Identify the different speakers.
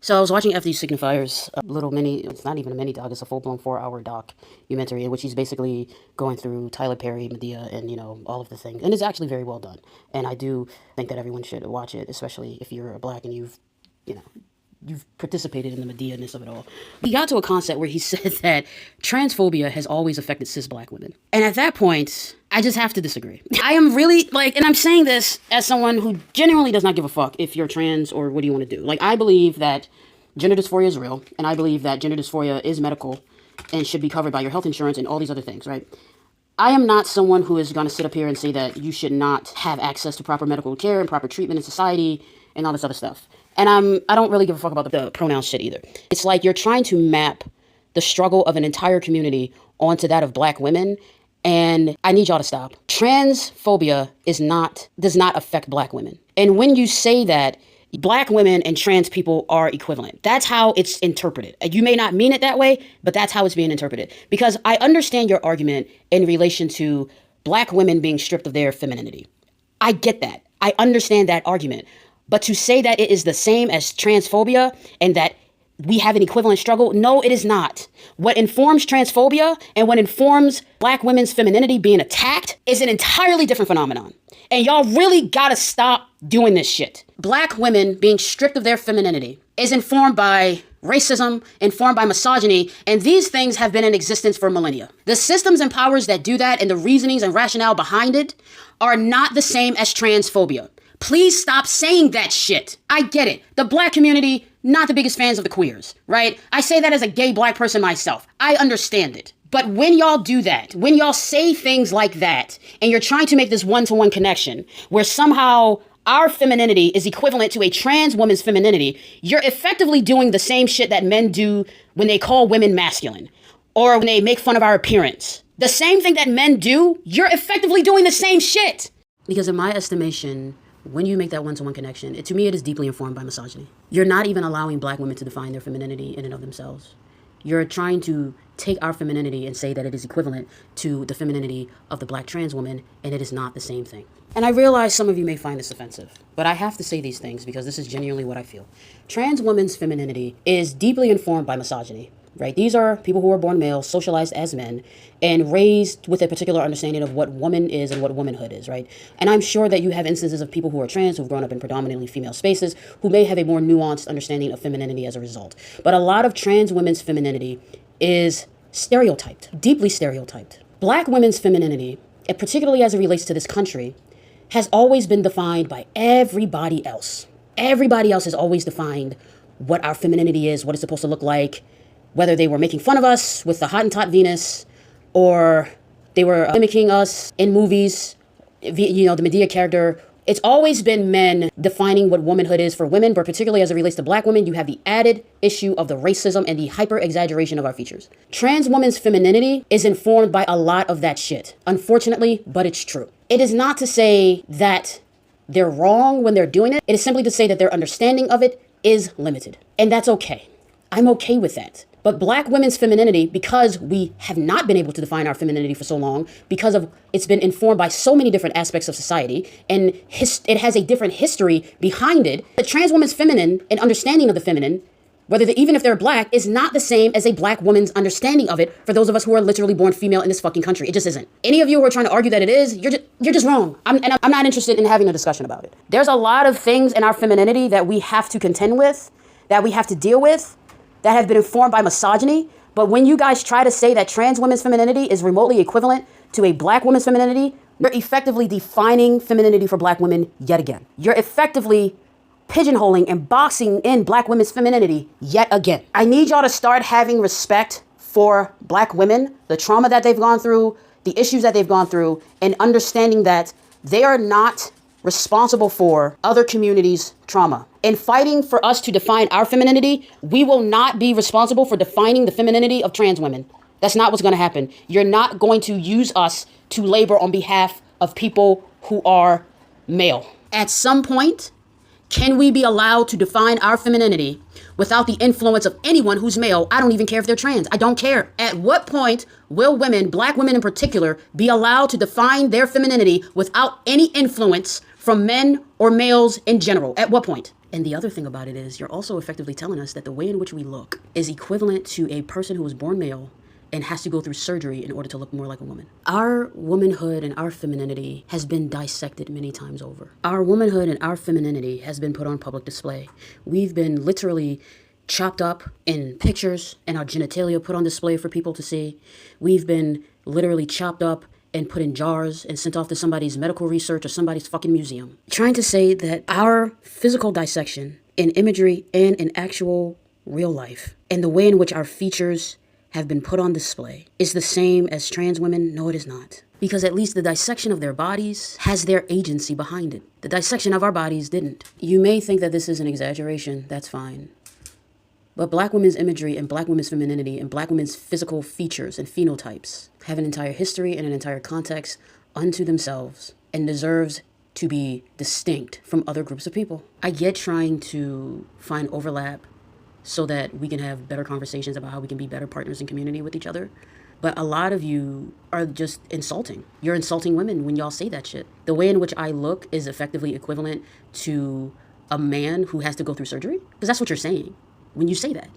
Speaker 1: So I was watching FD Signifier's little mini, it's not even a mini doc, it's a full-blown 4-hour documentary in which he's basically going through Tyler Perry, Medea, and, all of the things. And it's actually very well done. And I do think that everyone should watch it, especially if you're black and you've participated in the Medea-ness of it all. He got to a concept where he said that transphobia has always affected cis black women. And at that point, I just have to disagree. I am really, and I'm saying this as someone who genuinely does not give a fuck if you're trans or what do you want to do. I believe that gender dysphoria is real, and I believe that gender dysphoria is medical and should be covered by your health insurance and all these other things, right? I am not someone who is going to sit up here and say that you should not have access to proper medical care and proper treatment in society and all this other stuff. And I don't really give a fuck about the pronoun shit either. It's like you're trying to map the struggle of an entire community onto that of black women, and I need y'all to stop. Transphobia does not affect black women. And when you say that, black women and trans people are equivalent. That's how it's interpreted. You may not mean it that way, but that's how it's being interpreted. Because I understand your argument in relation to black women being stripped of their femininity. I get that. I understand that argument. But to say that it is the same as transphobia and that we have an equivalent struggle, no, it is not. What informs transphobia and what informs black women's femininity being attacked is an entirely different phenomenon. And y'all really gotta stop doing this shit. Black women being stripped of their femininity is informed by racism, informed by misogyny, and these things have been in existence for millennia. The systems and powers that do that and the reasonings and rationale behind it are not the same as transphobia. Please stop saying that shit. I get it. The black community, not the biggest fans of the queers, right? I say that as a gay black person myself. I understand it. But when y'all do that, when y'all say things like that, and you're trying to make this one-to-one connection where somehow our femininity is equivalent to a trans woman's femininity, you're effectively doing the same shit that men do when they call women masculine or when they make fun of our appearance. The same thing that men do, you're effectively doing the same shit. Because in my estimation, when you make that one-to-one connection, to me, it is deeply informed by misogyny. You're not even allowing black women to define their femininity in and of themselves. You're trying to take our femininity and say that it is equivalent to the femininity of the black trans woman, and it is not the same thing. And I realize some of you may find this offensive, but I have to say these things because this is genuinely what I feel. Trans women's femininity is deeply informed by misogyny, right? These are people who are born male, socialized as men, and raised with a particular understanding of what woman is and what womanhood is, right? And I'm sure that you have instances of people who are trans, who've grown up in predominantly female spaces, who may have a more nuanced understanding of femininity as a result. But a lot of trans women's femininity is stereotyped, deeply stereotyped. Black women's femininity, and particularly as it relates to this country, has always been defined by everybody else. Everybody else has always defined what our femininity is, what it's supposed to look like, whether they were making fun of us with the Hottentot Venus, or they were mimicking us in movies, the Medea character. It's always been men defining what womanhood is for women, but particularly as it relates to black women, you have the added issue of the racism and the hyper-exaggeration of our features. Trans women's femininity is informed by a lot of that shit, unfortunately, but it's true. It is not to say that they're wrong when they're doing it. It is simply to say that their understanding of it is limited, and that's okay. I'm okay with that. But black women's femininity, because we have not been able to define our femininity for so long, because of it's been informed by so many different aspects of society, and it has a different history behind it, the trans woman's feminine and understanding of the feminine, even if they're black, is not the same as a black woman's understanding of it for those of us who are literally born female in this fucking country. It just isn't. Any of you who are trying to argue that it is, you're just wrong. I'm not interested in having a discussion about it. There's a lot of things in our femininity that we have to contend with, that we have to deal with, that have been informed by misogyny. But when you guys try to say that trans women's femininity is remotely equivalent to a black woman's femininity, you're effectively defining femininity for black women yet again. You're effectively pigeonholing and boxing in black women's femininity yet again. I need y'all to start having respect for black women, the trauma that they've gone through, the issues that they've gone through, and understanding that they are not responsible for other communities' trauma. In fighting for us to define our femininity, we will not be responsible for defining the femininity of trans women. That's not what's going to happen. You're not going to use us to labor on behalf of people who are male. At some point, can we be allowed to define our femininity without the influence of anyone who's male? I don't even care if they're trans. I don't care. At what point will women, black women in particular, be allowed to define their femininity without any influence from men or males in general? At what point? And the other thing about it is you're also effectively telling us that the way in which we look is equivalent to a person who was born male and has to go through surgery in order to look more like a woman. Our womanhood and our femininity has been dissected many times over. Our womanhood and our femininity has been put on public display. We've been literally chopped up in pictures and our genitalia put on display for people to see. We've been literally chopped up and put in jars and sent off to somebody's medical research or somebody's fucking museum. Trying to say that our physical dissection in imagery and in actual real life and the way in which our features have been put on display is the same as trans women? No, it is not. Because at least the dissection of their bodies has their agency behind it. The dissection of our bodies didn't. You may think that this is an exaggeration, that's fine. But black women's imagery and black women's femininity and black women's physical features and phenotypes have an entire history and an entire context unto themselves and deserves to be distinct from other groups of people. I get trying to find overlap so that we can have better conversations about how we can be better partners in community with each other. But a lot of you are just insulting. You're insulting women when y'all say that shit. The way in which I look is effectively equivalent to a man who has to go through surgery? Because that's what you're saying when you say that.